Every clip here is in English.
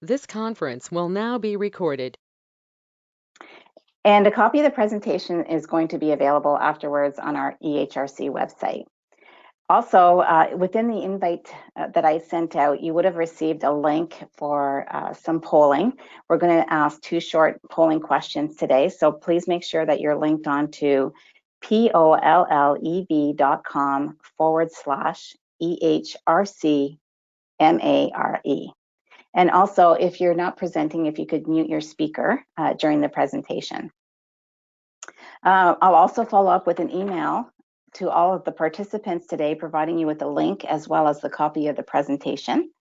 This conference will now be recorded. And a copy of the presentation is going to be available afterwards on our EHRC website. Also, within the invite that I sent out, you would have received a link for some polling. We're going to ask 2 short polling questions today, so please make sure that you're linked on to pollev.com/EHRC-MARE. And also, if you're not presenting, if you could mute your speaker during the presentation. I'll also follow up with an email to all of the participants today, providing you with a link as well as the copy of the presentation.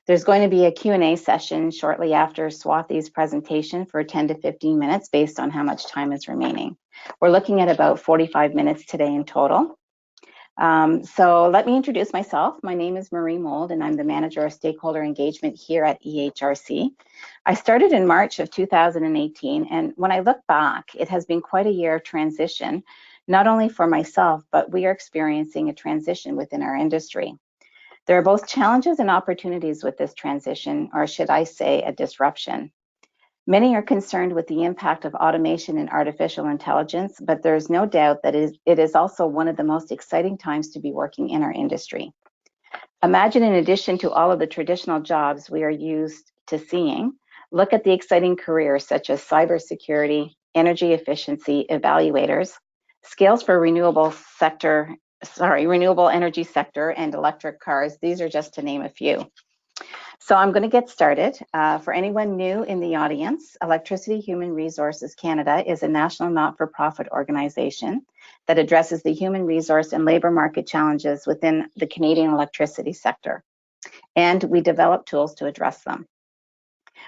There's going to be a Q&A session shortly after Swathi's presentation for 10 to 15 minutes based on how much time is remaining. We're looking at about 45 minutes today in total. So let me introduce myself. My name is Marie Mold, and I'm the Manager of Stakeholder Engagement here at EHRC. I started in March of 2018, and when I look back, it has been quite a year of transition, not only for myself, but we are experiencing a transition within our industry. There are both challenges and opportunities with this transition, or should I say a disruption. Many are concerned with the impact of automation and artificial intelligence, but there's no doubt that it is also one of the most exciting times to be working in our industry. Imagine, in addition to all of the traditional jobs we are used to seeing, look at the exciting careers such as cybersecurity, energy efficiency evaluators, skills for renewable energy sector, and electric cars. These are just to name a few. So I'm going to get started. For anyone new in the audience, Electricity Human Resources Canada is a national not-for-profit organization that addresses the human resource and labor market challenges within the Canadian electricity sector, and we develop tools to address them.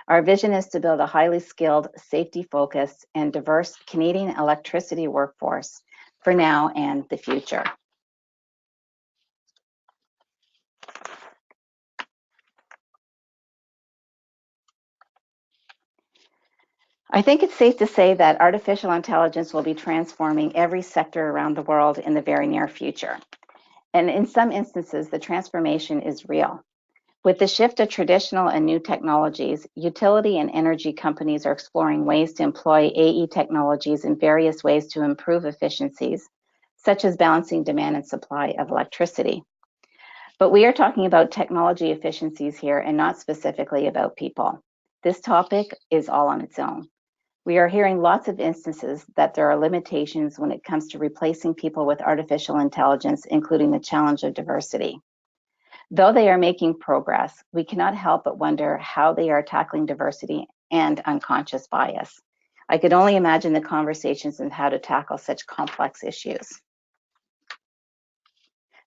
Our vision is to build a highly skilled, safety-focused, and diverse Canadian electricity workforce for now and the future. I think it's safe to say that artificial intelligence will be transforming every sector around the world in the very near future. And in some instances, the transformation is real. With the shift of traditional and new technologies, utility and energy companies are exploring ways to employ AE technologies in various ways to improve efficiencies, such as balancing demand and supply of electricity. But we are talking about technology efficiencies here and not specifically about people. This topic is all on its own. We are hearing lots of instances that there are limitations when it comes to replacing people with artificial intelligence, including the challenge of diversity. Though they are making progress, we cannot help but wonder how they are tackling diversity and unconscious bias. I could only imagine the conversations on how to tackle such complex issues.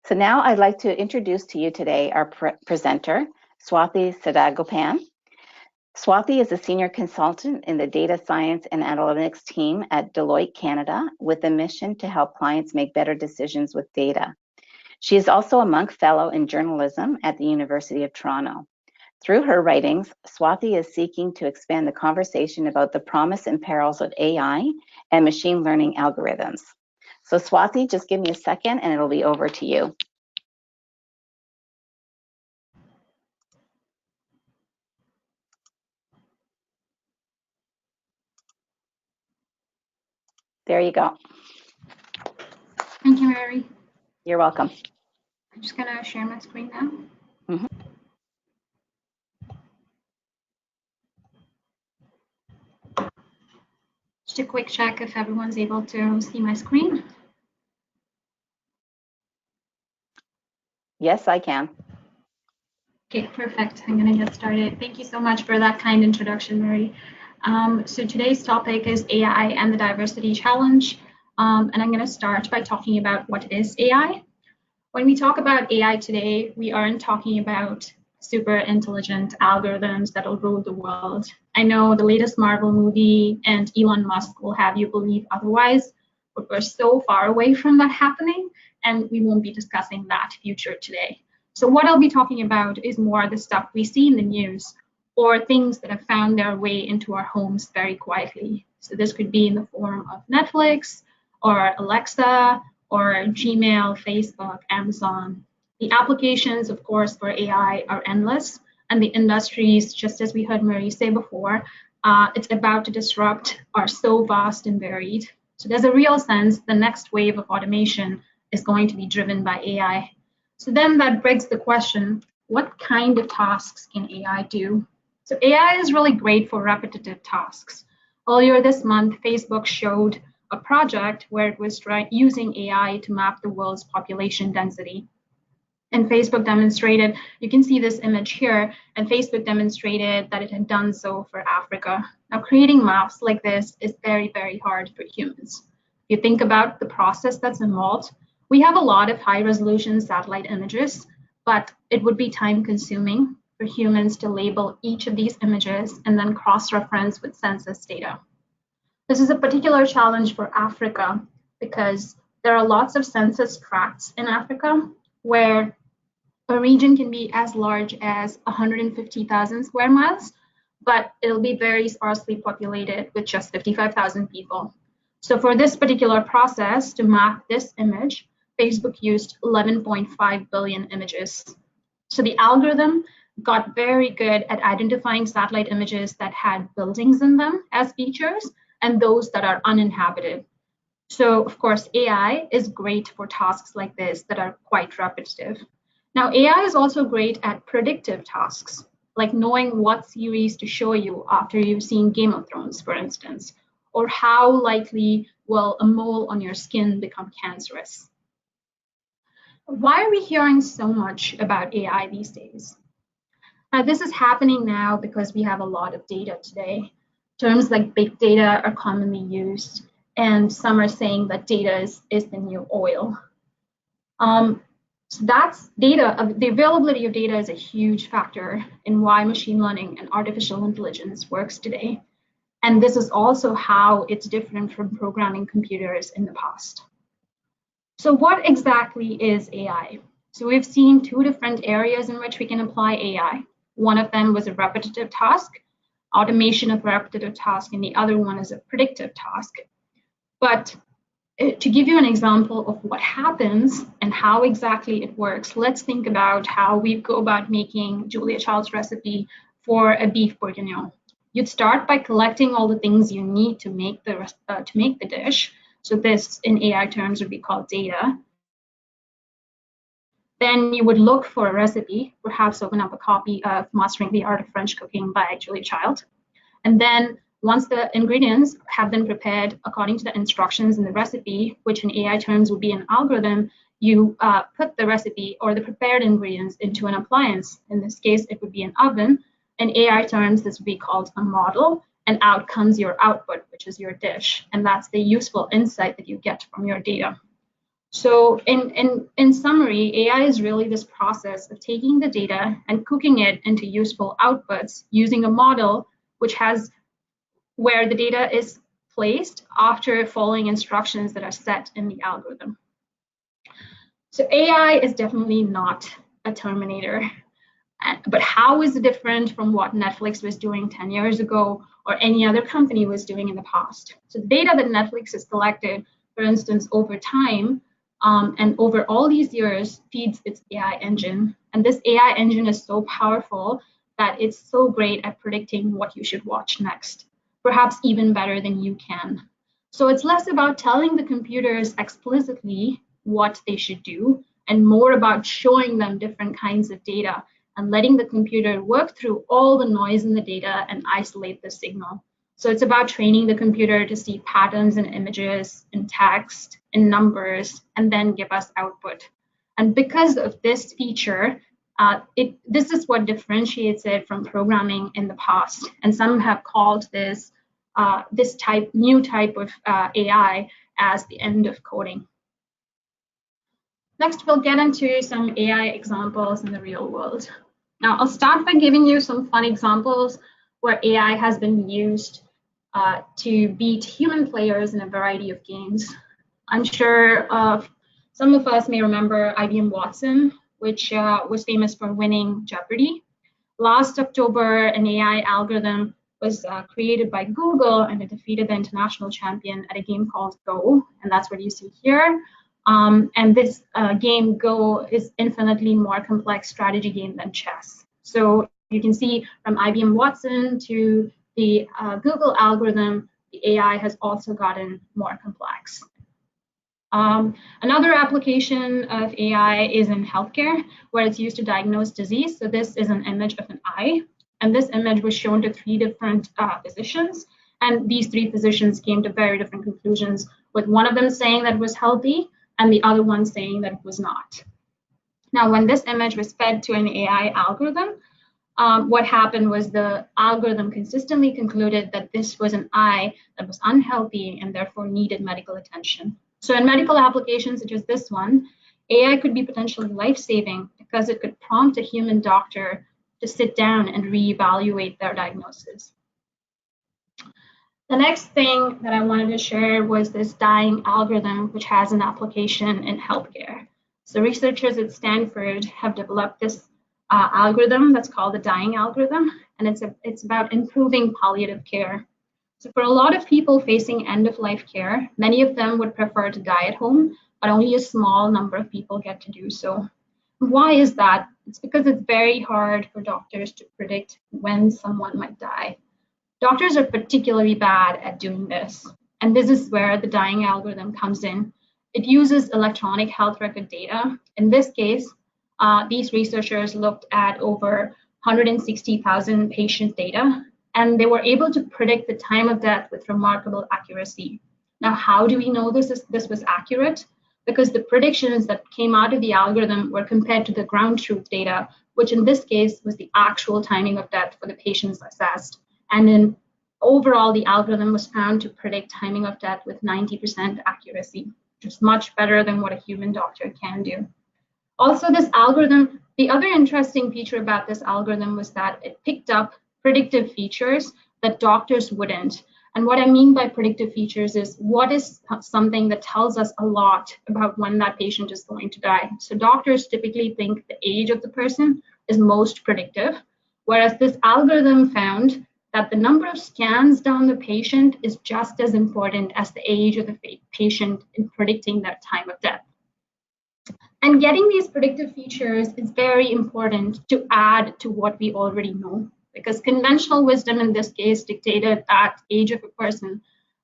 So now I'd like to introduce to you today our presenter, Swathi Sadagopan. Swathi is a senior consultant in the data science and analytics team at Deloitte Canada with a mission to help clients make better decisions with data. She is also a Munk Fellow in journalism at the University of Toronto. Through her writings, Swathi is seeking to expand the conversation about the promise and perils of AI and machine learning algorithms. So Swathi, just give me a second and it'll be over to you. There you go. Thank you, Mary. You're welcome. I'm just going to share my screen now. Mm-hmm. Just a quick check if everyone's able to see my screen. Yes, I can. Okay, perfect. I'm going to get started. Thank you so much for that kind introduction, Mary. So today's topic is AI and the diversity challenge. And I'm going to start by talking about what is AI. When we talk about AI today, we aren't talking about super intelligent algorithms that'll rule the world. I know the latest Marvel movie and Elon Musk will have you believe otherwise, but we're so far away from that happening, and we won't be discussing that future today. So what I'll be talking about is more the stuff we see in the news or things that have found their way into our homes very quietly. So this could be in the form of Netflix or Alexa or Gmail, Facebook, Amazon. The applications, of course, for AI are endless, and the industries, just as we heard Marie say before, it's about to disrupt are so vast and varied. So there's a real sense the next wave of automation is going to be driven by AI. So then that begs the question, what kind of tasks can AI do? So AI is really great for repetitive tasks. Earlier this month, Facebook showed a project where it was using AI to map the world's population density. And Facebook demonstrated, you can see this image here, and Facebook demonstrated that it had done so for Africa. Now, creating maps like this is very, very hard for humans. If you think about the process that's involved, we have a lot of high-resolution satellite images, but it would be time-consuming for humans to label each of these images and then cross-reference with census data. This is a particular challenge for Africa because there are lots of census tracts in Africa where a region can be as large as 150,000 square miles, but it'll be very sparsely populated with just 55,000 people. So for this particular process to map this image, Facebook used 11.5 billion images. So the algorithm got very good at identifying satellite images that had buildings in them as features and those that are uninhabited. So of course, AI is great for tasks like this that are quite repetitive. Now, AI is also great at predictive tasks, like knowing what series to show you after you've seen Game of Thrones, for instance, or how likely will a mole on your skin become cancerous. Why are we hearing so much about AI these days? This is happening now because we have a lot of data today. Terms like big data are commonly used, and some are saying that data is the new oil. So that's data, the availability of data is a huge factor in why machine learning and artificial intelligence works today. And this is also how it's different from programming computers in the past. So what exactly is AI? So we've seen two different areas in which we can apply AI. One of them was a repetitive task, automation of a repetitive task, and the other one is a predictive task. But to give you an example of what happens and how exactly it works, let's think about how we go about making Julia Child's recipe for a beef bourguignon. You'd start by collecting all the things you need to make the dish. So this, in AI terms, would be called data. Then you would look for a recipe, perhaps open up a copy of Mastering the Art of French Cooking by Julia Child. And then once the ingredients have been prepared according to the instructions in the recipe, which in AI terms would be an algorithm, you put the recipe or the prepared ingredients into an appliance. In this case, it would be an oven. In AI terms, this would be called a model, and out comes your output, which is your dish. And that's the useful insight that you get from your data. So in summary, AI is really this process of taking the data and cooking it into useful outputs using a model which has where the data is placed after following instructions that are set in the algorithm. So AI is definitely not a Terminator. But how is it different from what Netflix was doing 10 years ago or any other company was doing in the past? So the data that Netflix has collected, for instance, over time and over all these years feeds its AI engine. And this AI engine is so powerful that it's so great at predicting what you should watch next, perhaps even better than you can. So it's less about telling the computers explicitly what they should do and more about showing them different kinds of data and letting the computer work through all the noise in the data and isolate the signal. So it's about training the computer to see patterns in images, in text, in numbers, and then give us output. And because of this feature, this is what differentiates it from programming in the past. And some have called this new type of AI as the end of coding. Next, we'll get into some AI examples in the real world. Now, I'll start by giving you some fun examples where AI has been used to beat human players in a variety of games. I'm sure some of us may remember IBM Watson, which was famous for winning Jeopardy! Last October, an AI algorithm was created by Google, and it defeated the international champion at a game called Go, and that's what you see here. And this game, Go, is infinitely more complex strategy game than chess. So You can see from IBM Watson to the Google algorithm, the AI has also gotten more complex. Another application of AI is in healthcare, where it's used to diagnose disease. So this is an image of an eye, and this image was shown to 3 different physicians, and these 3 physicians came to very different conclusions, with one of them saying that it was healthy and the other one saying that it was not. Now, when this image was fed to an AI algorithm, what happened was the algorithm consistently concluded that this was an eye that was unhealthy and therefore needed medical attention. So in medical applications such as this one, AI could be potentially life-saving because it could prompt a human doctor to sit down and reevaluate their diagnosis. The next thing that I wanted to share was this dying algorithm, which has an application in healthcare. So researchers at Stanford have developed this algorithm that's called the dying algorithm, and it's about improving palliative care. So for a lot of people facing end-of-life care, many of them would prefer to die at home, but only a small number of people get to do so. Why is that? It's because it's very hard for doctors to predict when someone might die. Doctors are particularly bad at doing this, and this is where the dying algorithm comes in. It uses electronic health record data. In this case, these researchers looked at over 160,000 patient data, and they were able to predict the time of death with remarkable accuracy. Now, how do we know this was accurate? Because the predictions that came out of the algorithm were compared to the ground truth data, which in this case was the actual timing of death for the patients assessed. And then overall, the algorithm was found to predict timing of death with 90% accuracy, which is much better than what a human doctor can do. Also, this algorithm, the other interesting feature about this algorithm was that it picked up predictive features that doctors wouldn't. And what I mean by predictive features is what is something that tells us a lot about when that patient is going to die. So doctors typically think the age of the person is most predictive, whereas this algorithm found that the number of scans done the patient is just as important as the age of the patient in predicting their time of death. And getting these predictive features is very important to add to what we already know, because conventional wisdom in this case dictated that age of a person,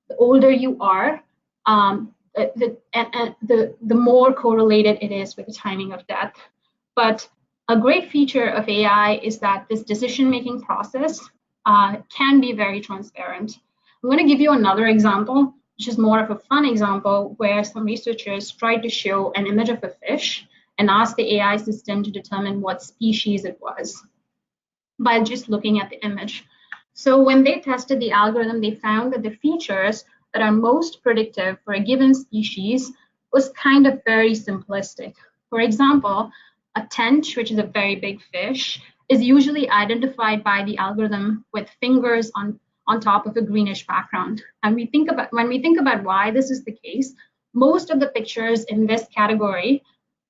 the older you are, the more correlated it is with the timing of death. But a great feature of AI is that this decision-making process can be very transparent. I'm going to give you another example, which is more of a fun example, where some researchers tried to show an image of a fish and asked the AI system to determine what species it was by just looking at the image. So when they tested the algorithm, they found that the features that are most predictive for a given species was kind of very simplistic. For example, a tench, which is a very big fish, is usually identified by the algorithm with fingers on top of a greenish background. And when we think about why this is the case, most of the pictures in this category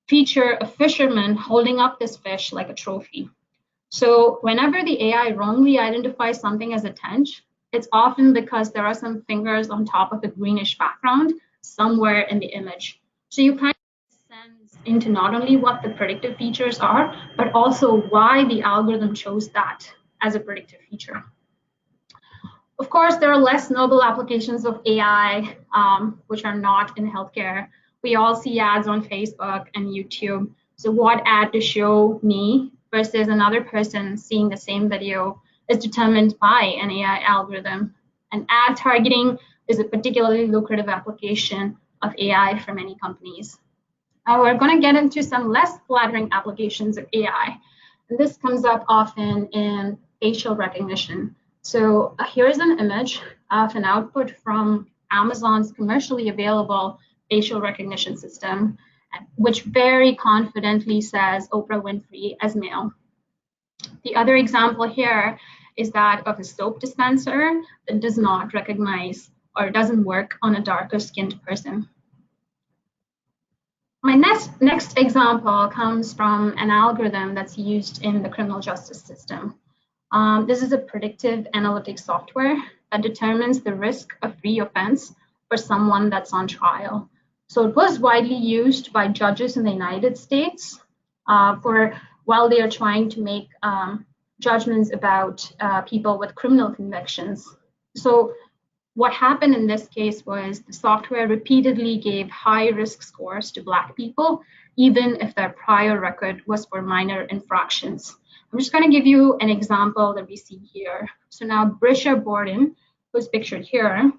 feature a fisherman holding up this fish like a trophy. So whenever the AI wrongly identifies something as a tench, it's often because there are some fingers on top of a greenish background somewhere in the image. So you kind of sense into not only what the predictive features are, but also why the algorithm chose that as a predictive feature. Of course, there are less noble applications of AI, which are not in healthcare. We all see ads on Facebook and YouTube. So what ad to show me versus another person seeing the same video is determined by an AI algorithm. And ad targeting is a particularly lucrative application of AI for many companies. Now we're going to get into some less flattering applications of AI. And this comes up often in facial recognition. So here's an image of an output from Amazon's commercially available facial recognition system, which very confidently says Oprah Winfrey as male. The other example here is that of a soap dispenser that does not recognize or doesn't work on a darker skinned person. My next example comes from an algorithm that's used in the criminal justice system. This is a predictive analytics software that determines the risk of reoffense for someone that's on trial. So it was widely used by judges in the United States while they are trying to make judgments about people with criminal convictions. So what happened in this case was the software repeatedly gave high risk scores to Black people, even if their prior record was for minor infractions. I'm just going to give you an example that we see here. So now Brisha Borden, who's pictured here,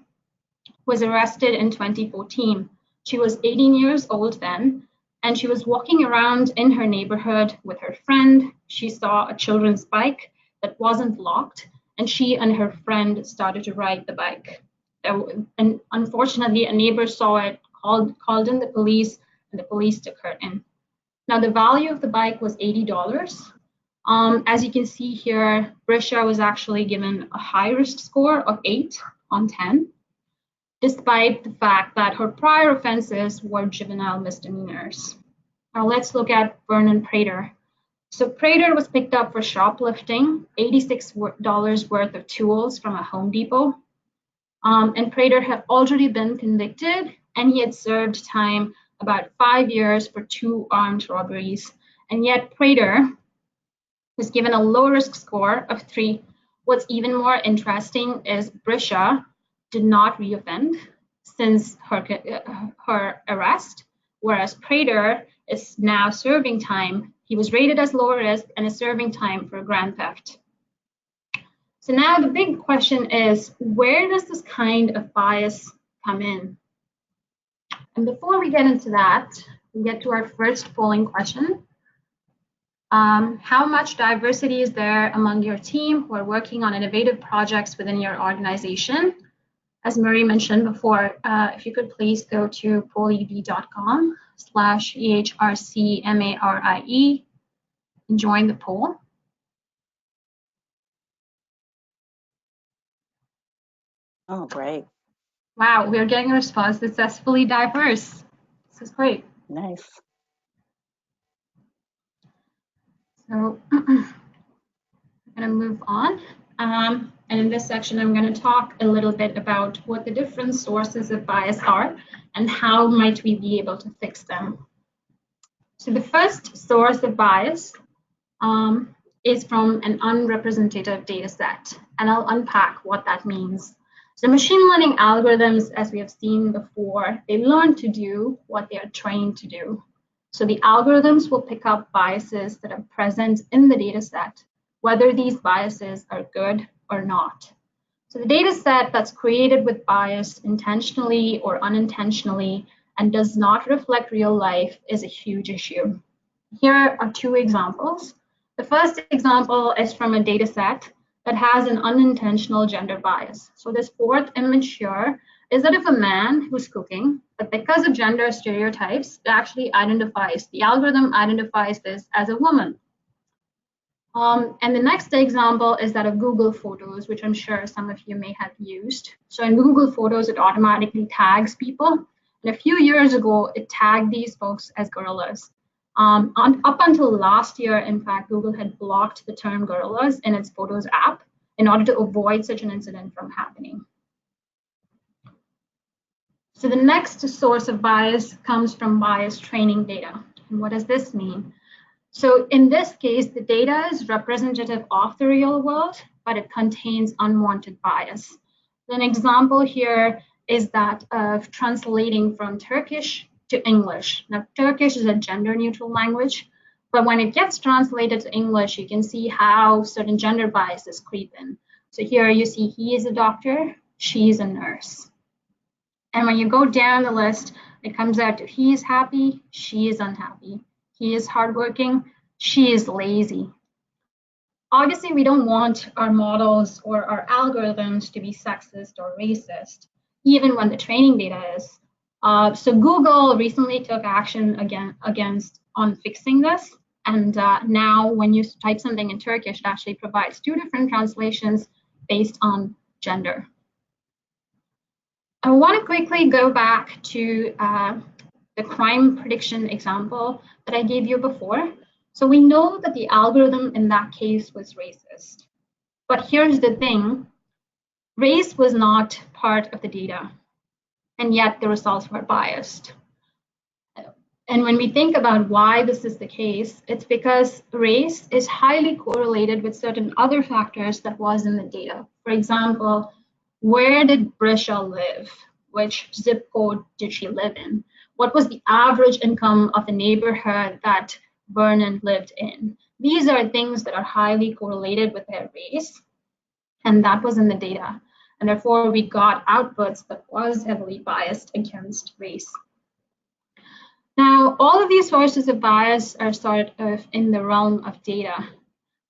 was arrested in 2014. She was 18 years old then, and she was walking around in her neighborhood with her friend. She saw a children's bike that wasn't locked, and she and her friend started to ride the bike. And unfortunately, a neighbor saw it, called in the police, and the police took her in. Now, the value of the bike was $80. As you can see here, Brisha was actually given a high risk score of 8 on 10, despite the fact that her prior offenses were juvenile misdemeanors. Now let's look at Vernon Prater. So Prater was picked up for shoplifting $86 worth of tools from a Home Depot. And Prater had already been convicted, and he had served time about 5 years for 2 armed robberies. And yet Prater was given a low risk score of 3. What's even more interesting is Brisha did not reoffend since her arrest, whereas Prater is now serving time. He was rated as low risk and is serving time for grand theft. So now the big question is, where does this kind of bias come in? And before we get into that, we get to our first polling question. How much diversity is there among your team who are working on innovative projects within your organization? As Murray mentioned before, if you could please go to pollev.com/EHRCMARIE and join the poll. Oh, great. Wow, we're getting a response that's successfully diverse. This is great. Nice. So I'm going to move on. And in this section, I'm going to talk a little bit about what the different sources of bias are and how might we be able to fix them. So the first source of bias is from an unrepresentative data set, and I'll unpack what that means. So machine learning algorithms, as we have seen before, they learn to do what they are trained to do. So the algorithms will pick up biases that are present in the data set, whether these biases are good or not. So the data set that's created with bias intentionally or unintentionally and does not reflect real life is a huge issue. Here are 2 examples. The first example is from a data set that has an unintentional gender bias. So this 4th image here is that if a man who's cooking, but because of gender stereotypes, the algorithm identifies this as a woman. And the next example is that of Google Photos, which I'm sure some of you may have used. So in Google Photos, it automatically tags people. And a few years ago, it tagged these folks as gorillas. Up until last year, in fact, Google had blocked the term gorillas in its Photos app in order to avoid such an incident from happening. So the next source of bias comes from bias training data. And what does this mean? So in this case, the data is representative of the real world, but it contains unwanted bias. An example here is that of translating from Turkish to English. Now, Turkish is a gender-neutral language, but when it gets translated to English, you can see how certain gender biases creep in. So here you see he is a doctor, she is a nurse. And when you go down the list, it comes out to he is happy, she is unhappy. He is hardworking, she is lazy. Obviously, we don't want our models or our algorithms to be sexist or racist, even when the training data is. So Google recently took action on fixing this. And now when you type something in Turkish, it actually provides 2 different translations based on gender. I want to quickly go back to the crime prediction example that I gave you before. So we know that the algorithm in that case was racist. But here's the thing, race was not part of the data, and yet the results were biased. And when we think about why this is the case, it's because race is highly correlated with certain other factors that was in the data. For example, where did Brisha live? Which zip code did she live in? What was the average income of the neighborhood that Vernon lived in? These are things that are highly correlated with their race, and that was in the data. And therefore, we got outputs that was heavily biased against race. Now, all of these sources of bias are sort of in the realm of data,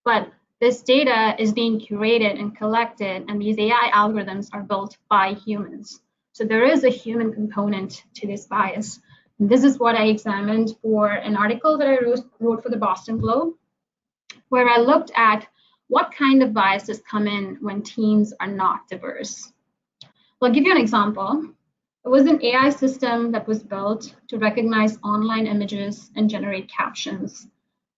but this data is being curated and collected, and these AI algorithms are built by humans. So there is a human component to this bias. And this is what I examined for an article that I wrote for the Boston Globe, where I looked at what kind of biases come in when teams are not diverse. Well, I'll give you an example. It was an AI system that was built to recognize online images and generate captions.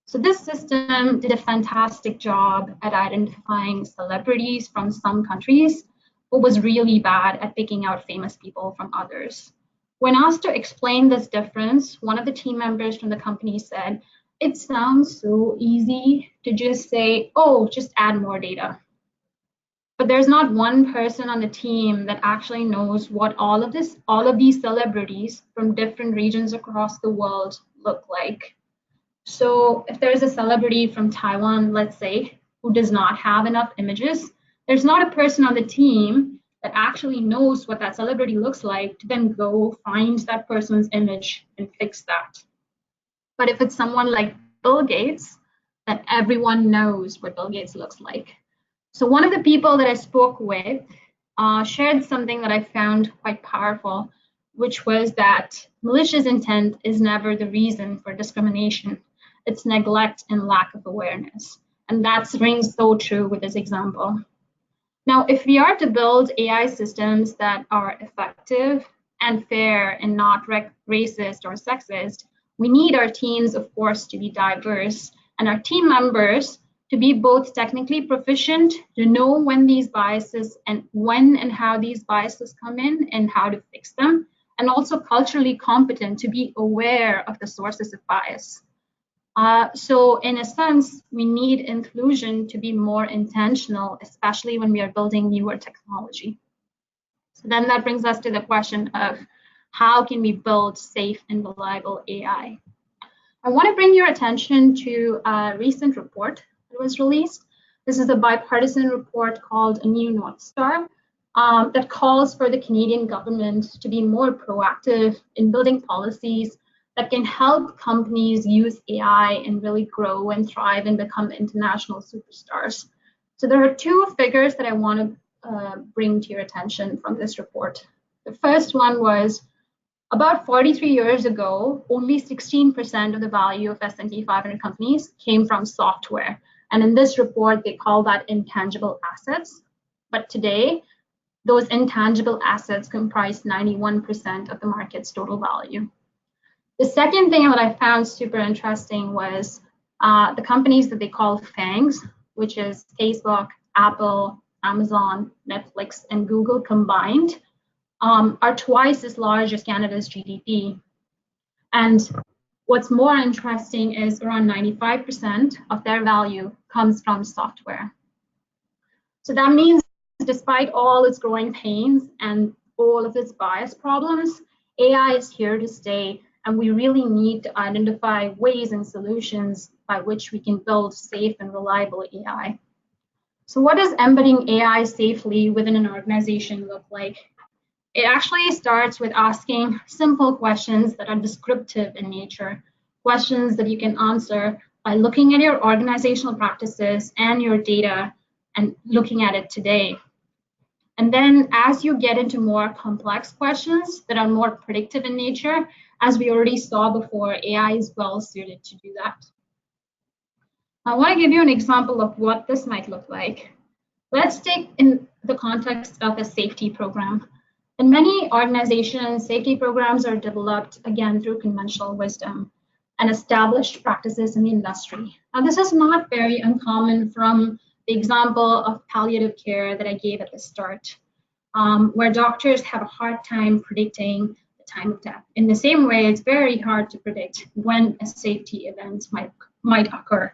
So this system did a fantastic job at identifying celebrities from some countries, but was really bad at picking out famous people from others. When asked to explain this difference, one of the team members from the company said, "It sounds so easy to just say, oh, just add more data." But there's not one person on the team that actually knows what all of these celebrities from different regions across the world look like. So if there's a celebrity from Taiwan, let's say, who does not have enough images, there's not a person on the team that actually knows what that celebrity looks like to then go find that person's image and fix that. But if it's someone like Bill Gates, then everyone knows what Bill Gates looks like. So one of the people that I spoke with shared something that I found quite powerful, which was that malicious intent is never the reason for discrimination. It's neglect and lack of awareness. And that rings so true with this example. Now, if we are to build AI systems that are effective and fair and not racist or sexist, we need our teams, of course, to be diverse, and our team members to be both technically proficient, to know when these biases and when and how these biases come in and how to fix them, and also culturally competent to be aware of the sources of bias. So in a sense, we need inclusion to be more intentional, especially when we are building newer technology. So then that brings us to the question of how can we build safe and reliable AI? I want to bring your attention to a recent report that was released. This is a bipartisan report called A New North Star that calls for the Canadian government to be more proactive in building policies that can help companies use AI and really grow and thrive and become international superstars. So there are two figures that I want to bring to your attention from this report. The first one was about 43 years ago, only 16% of the value of S&P 500 companies came from software. And in this report, they call that intangible assets. But today, those intangible assets comprise 91% of the market's total value. The second thing that I found super interesting was the companies that they call FANGs, which is Facebook, Apple, Amazon, Netflix, and Google combined, are twice as large as Canada's GDP. And what's more interesting is around 95% of their value comes from software. So that means despite all its growing pains and all of its bias problems, AI is here to stay, and we really need to identify ways and solutions by which we can build safe and reliable AI. So what does embedding AI safely within an organization look like? It actually starts with asking simple questions that are descriptive in nature, questions that you can answer by looking at your organizational practices and your data and looking at it today. And then as you get into more complex questions that are more predictive in nature, as we already saw before, AI is well suited to do that. I want to give you an example of what this might look like. Let's take in the context of a safety program. In many organizations, safety programs are developed, again, through conventional wisdom and established practices in the industry. Now, this is not very uncommon from the example of palliative care that I gave at the start, where doctors have a hard time predicting the time of death. In the same way, it's very hard to predict when a safety event might occur.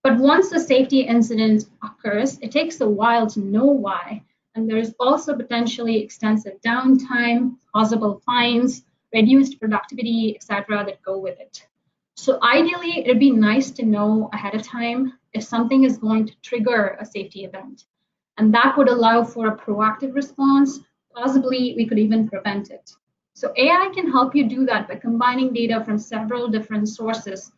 But once a safety incident occurs, it takes a while to know why. And there's also potentially extensive downtime, possible fines, reduced productivity, etc., that go with it. So ideally, it'd be nice to know ahead of time if something is going to trigger a safety event. And that would allow for a proactive response. Possibly, we could even prevent it. So AI can help you do that by combining data from several different sources.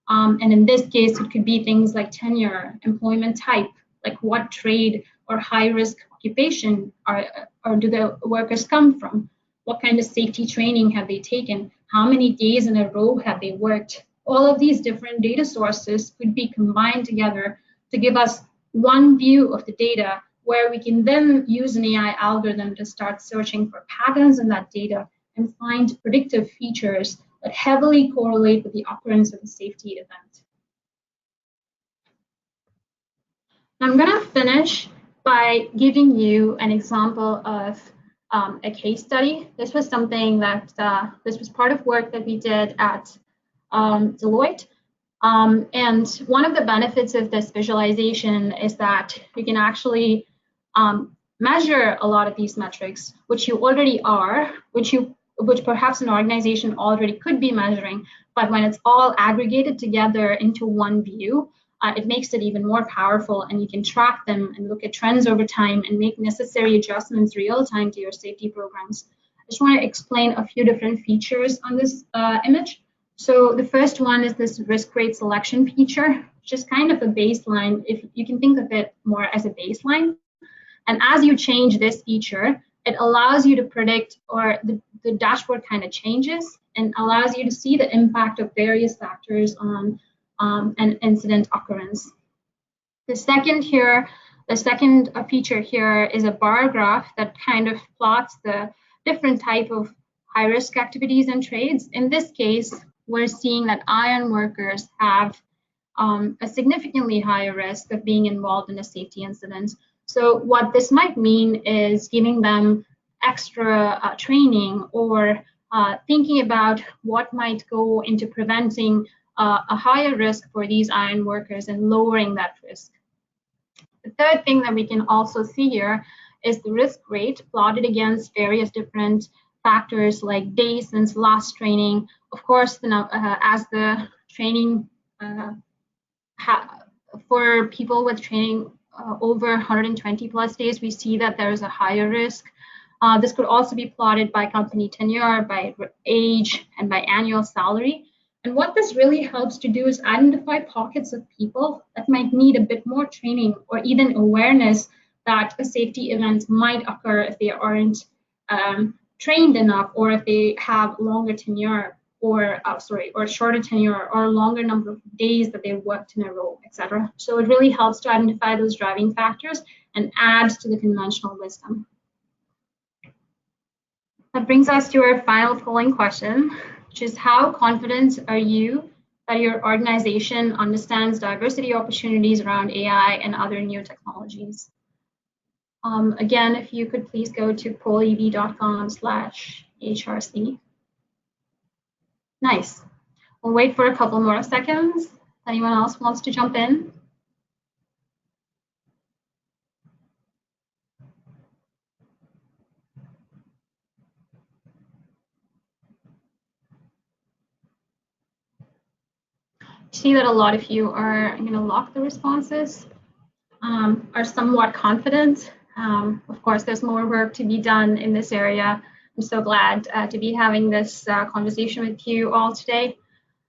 And in this case, it could be things like tenure, employment type, like what trade or high-risk occupation or do the workers come from? What kind of safety training have they taken? How many days in a row have they worked? All of these different data sources could be combined together to give us one view of the data, where we can then use an AI algorithm to start searching for patterns in that data and find predictive features that heavily correlate with the occurrence of a safety event. I'm going to finish by giving you an example of a case study. This was something that, this was part of work that we did at Deloitte. And one of the benefits of this visualization is that you can actually measure a lot of these metrics, which you already are, which perhaps an organization already could be measuring, but when it's all aggregated together into one view, it makes it even more powerful, and you can track them and look at trends over time and make necessary adjustments real time to your safety programs. I just want to explain a few different features on this image. So the first one is this risk rate selection feature, which is kind of a baseline. If you can think of it more as a baseline. And as you change this feature, it allows you to predict, or the dashboard kind of changes and allows you to see the impact of various factors on an incident occurrence. The second feature here is a bar graph that kind of plots the different type of high-risk activities and trades. In this case, we're seeing that iron workers have a significantly higher risk of being involved in a safety incident. So what this might mean is giving them extra training or thinking about what might go into preventing a higher risk for these iron workers and lowering that risk. The third thing that we can also see here is the risk rate plotted against various different factors like days since last training. Of course, as the training for people with training over 120 plus days, we see that there is a higher risk. This could also be plotted by company tenure, by age, and by annual salary. And what this really helps to do is identify pockets of people that might need a bit more training or even awareness that a safety event might occur if they aren't trained enough, or if they have longer tenure, or shorter tenure, or a longer number of days that they've worked in a row, etc. So it really helps to identify those driving factors and add to the conventional wisdom. That brings us to our final polling question, which is, how confident are you that your organization understands diversity opportunities around AI and other new technologies? Again, if you could please go to pollev.com/HRC. Nice. We'll wait for a couple more seconds. If anyone else wants to jump in? I see that a lot of you are going to lock the responses, are somewhat confident. Of course, there's more work to be done in this area. I'm so glad to be having this conversation with you all today.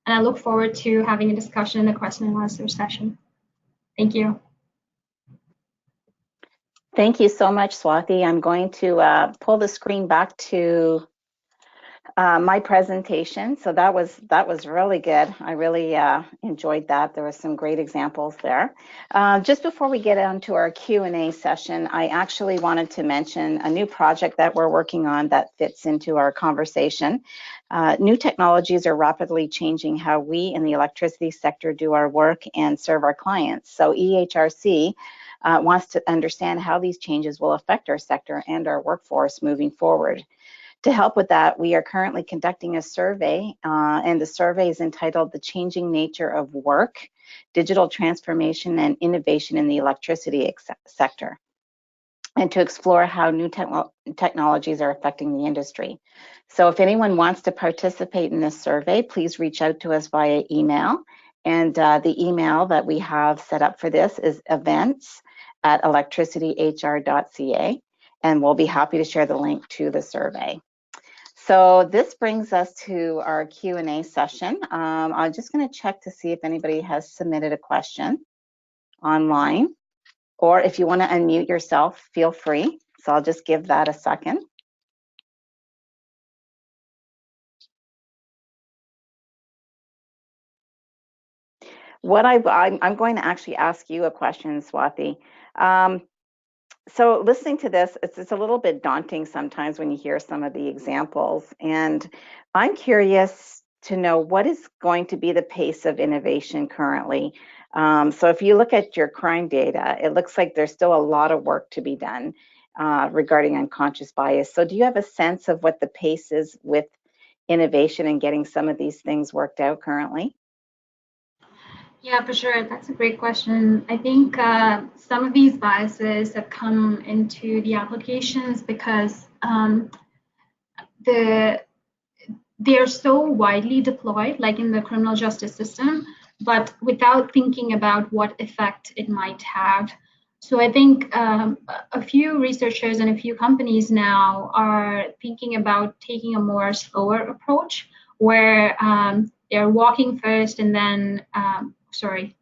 And I look forward to having a discussion in the question and answer session. Thank you. Thank you so much, Swathi. I'm going to pull the screen back to my presentation. So that was really good. I really enjoyed that. There were some great examples there. Just before we get onto our Q&A session, I actually wanted to mention a new project that we're working on that fits into our conversation. New technologies are rapidly changing how we in the electricity sector do our work and serve our clients. So EHRC wants to understand how these changes will affect our sector and our workforce moving forward. To help with that, we are currently conducting a survey, and the survey is entitled The Changing Nature of Work, Digital Transformation and Innovation in the Electricity Sector, and to explore how new technologies are affecting the industry. So if anyone wants to participate in this survey, please reach out to us via email. And the email that we have set up for this is events@electricityhr.ca, and we'll be happy to share the link to the survey. So this brings us to our Q&A session. I'm just going to check to see if anybody has submitted a question online, or if you want to unmute yourself, feel free. So I'll just give that a second. I'm going to actually ask you a question, Swathi. So listening to this, it's a little bit daunting sometimes when you hear some of the examples. And I'm curious to know, what is going to be the pace of innovation currently? So if you look at your crime data, it looks like there's still a lot of work to be done regarding unconscious bias. So do you have a sense of what the pace is with innovation and getting some of these things worked out currently? Yeah, for sure. That's a great question. I think some of these biases have come into the applications because they're so widely deployed, like in the criminal justice system, but without thinking about what effect it might have. So I think a few researchers and a few companies now are thinking about taking a more slower approach, where they're walking first and then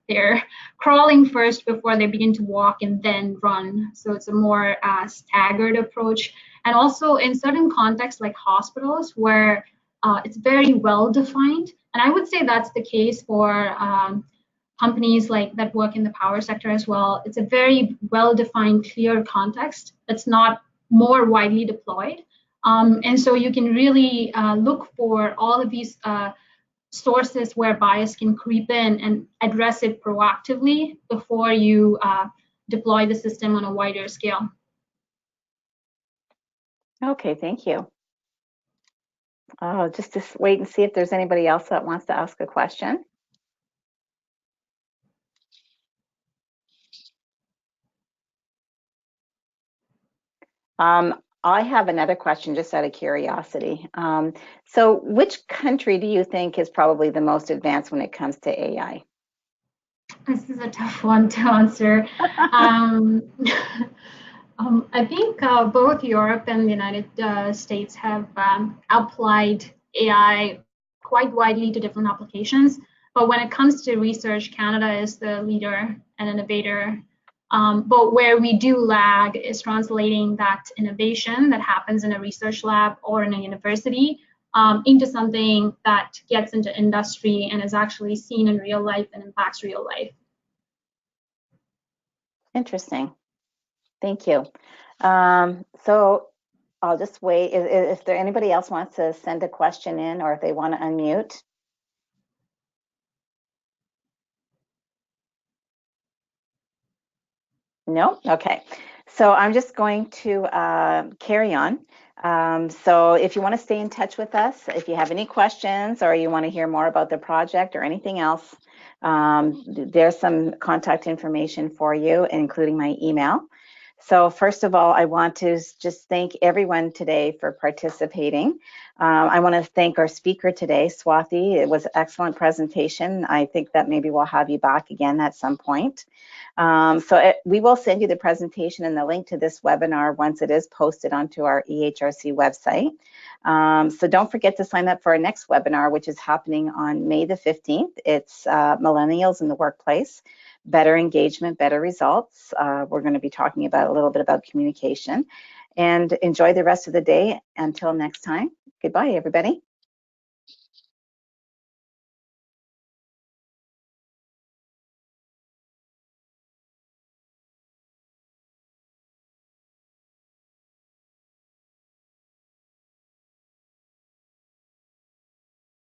they're crawling first before they begin to walk and then run. So it's a more staggered approach. And also in certain contexts like hospitals, where it's very well defined. And I would say that's the case for companies like that work in the power sector as well. It's a very well defined, clear context that's not more widely deployed. And so you can really look for all of these sources where bias can creep in and address it proactively before you deploy the system on a wider scale. Okay, thank you. Just to wait and see if there's anybody else that wants to ask a question. I have another question just out of curiosity. So which country do you think is probably the most advanced when it comes to AI? This is a tough one to answer. I think both Europe and the United States have applied AI quite widely to different applications. But when it comes to research, Canada is the leader and innovator. But where we do lag is translating that innovation that happens in a research lab or in a university into something that gets into industry and is actually seen in real life and impacts real life. Interesting. Thank you. So I'll just wait. If there anybody else wants to send a question in, or if they want to unmute. No? Okay. So I'm just going to carry on. So if you want to stay in touch with us, if you have any questions or you want to hear more about the project or anything else, there's some contact information for you, including my email. So first of all, I want to just thank everyone today for participating. I want to thank our speaker today, Swathi. It was an excellent presentation. I think that maybe we'll have you back again at some point. We will send you the presentation and the link to this webinar once it is posted onto our EHRC website. So don't forget to sign up for our next webinar, which is happening on May the 15th. It's Millennials in the Workplace, Better Engagement, Better Results. We're going to be talking about a little bit about communication. And enjoy the rest of the day. Until next time, goodbye, everybody.